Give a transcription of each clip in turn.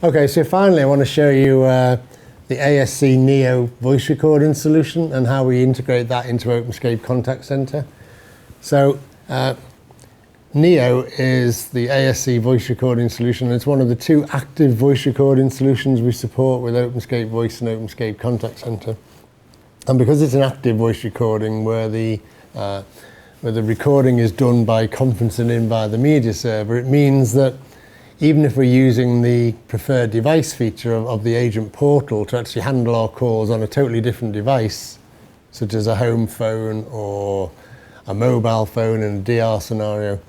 Okay, so finally I want to show you the ASC Neo voice recording solution and how we integrate that into OpenScape Contact Center. So Neo is the ASC voice recording solution. It's one of the two active voice recording solutions we support with OpenScape Voice and OpenScape Contact Center. And because it's an active voice recording where the recording is done by conferencing in by the media server, it means that even if we're using the preferred device feature of the agent portal to actually handle our calls on a totally different device, such as a home phone or a mobile phone in a DR scenario,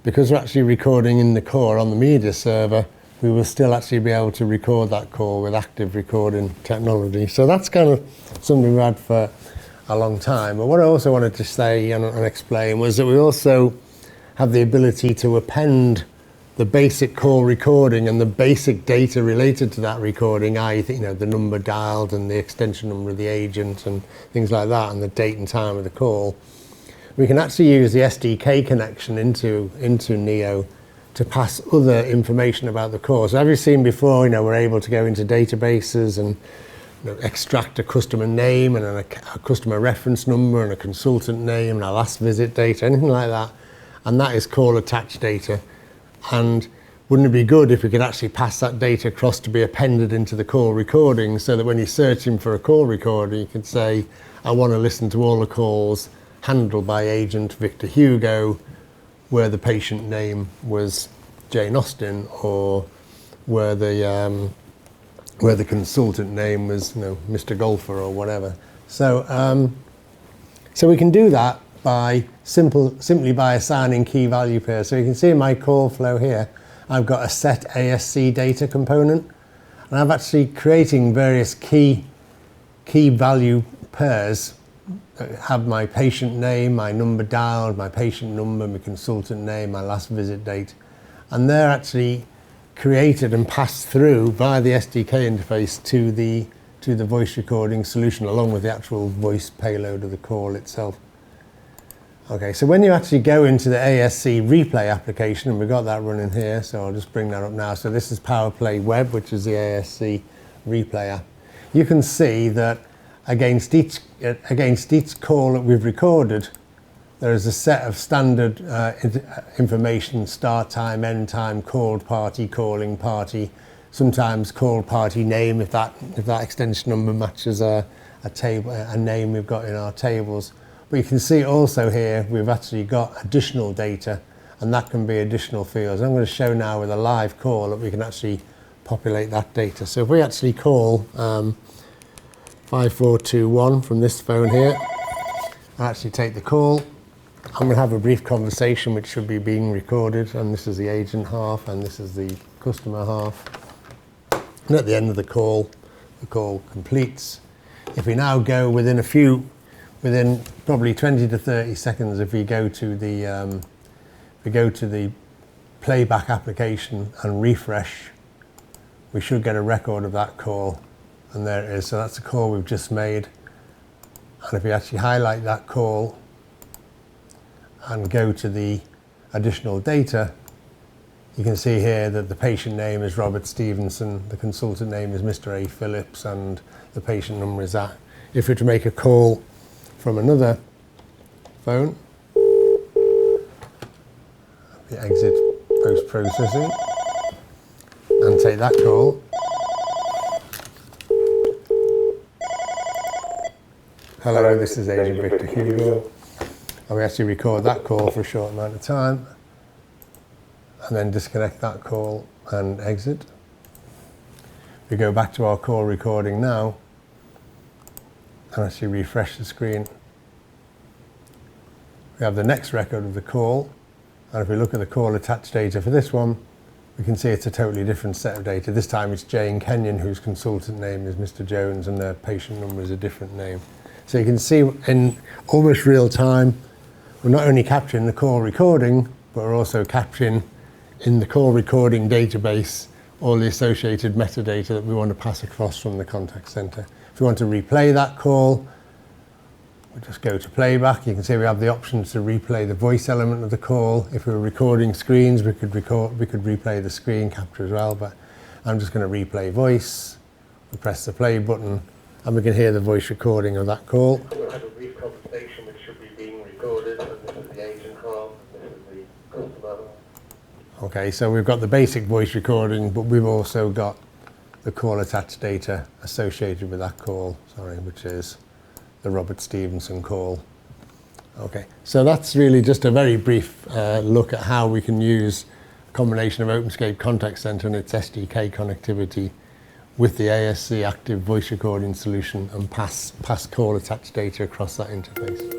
because we're actually recording in the core on the media server, we will still actually be able to record that call with active recording technology. So that's kind of something we've had for a long time. But what I also wanted to say and explain was that we also have the ability to append the basic call recording and the basic data related to that recording, i.e. the number dialed and the extension number of the agent and things like that, and the date and time of the call. We can actually use the SDK connection into Neo to pass other information about the call. So as you've seen before, we're able to go into databases and extract a customer name and a customer reference number and a consultant name and a last visit date, anything like that, and that is call attached data. And wouldn't it be good if we could actually pass that data across to be appended into the call recording, so that when you're searching for a call recording, you can say, I want to listen to all the calls handled by agent Victor Hugo, where the patient name was Jane Austen, or where the consultant name was Mr. Golfer or whatever. So so we can do that by simply by assigning key value pairs. So you can see in my call flow here, I've got a set ASC data component, and I'm actually creating various key value pairs that have my patient name, my number dialed, my patient number, my consultant name, my last visit date, and they're actually created and passed through via the SDK interface to the voice recording solution, along with the actual voice payload of the call itself. Okay, so when you actually go into the ASC replay application, and we've got that running here, so I'll just bring that up now. So this is PowerPlay Web, which is the ASC replay app. You can see that against each call that we've recorded, there is a set of standard information: start time, end time, called party, calling party, sometimes called party name if that extension number matches a name we've got in our tables. But you can see also here we've actually got additional data, and that can be additional fields. I'm going to show now with a live call that we can actually populate that data. So if we actually call 5421 from this phone here, I actually take the call. I'm going to have a brief conversation which should be being recorded, and this is the agent half and this is the customer half. And at the end of the call completes. If we now go within probably 20 to 30 seconds, if we go to the playback application and refresh, we should get a record of that call, and there it is. So that's the call we've just made. And if we actually highlight that call and go to the additional data, you can see here that the patient name is Robert Stevenson, the consultant name is Mr. A. Phillips, and the patient number is that. If we were to make a call from another phone, we exit post-processing and take that call. Hello, this is Agent Victor Hugo. And we actually record that call for a short amount of time and then disconnect that call and exit. We go back to our call recording now and actually refresh the screen. We have the next record of the call, and if we look at the call attached data for this one, we can see it's a totally different set of data. This time it's Jane Kenyon, whose consultant name is Mr. Jones, and their patient number is a different name. So you can see in almost real time, we're not only capturing the call recording, but we're also capturing in the call recording database all the associated metadata that we want to pass across from the contact center. If we want to replay that call, we just go to playback. You can see we have the options to replay the voice element of the call. If we were recording screens, we could replay the screen capture as well, but I'm just going to replay voice. We press the play button and we can hear the voice recording of that call. We'll have a brief conversation which should be being recorded, and this is the agent half, and this is the customer. Okay, so we've got the basic voice recording, but we've also got the call attached data associated with that call, which is the Robert Stevenson call. Okay, so that's really just a very brief look at how we can use a combination of OpenScape Contact Center and its SDK connectivity with the ASC active voice recording solution and pass call attached data across that interface.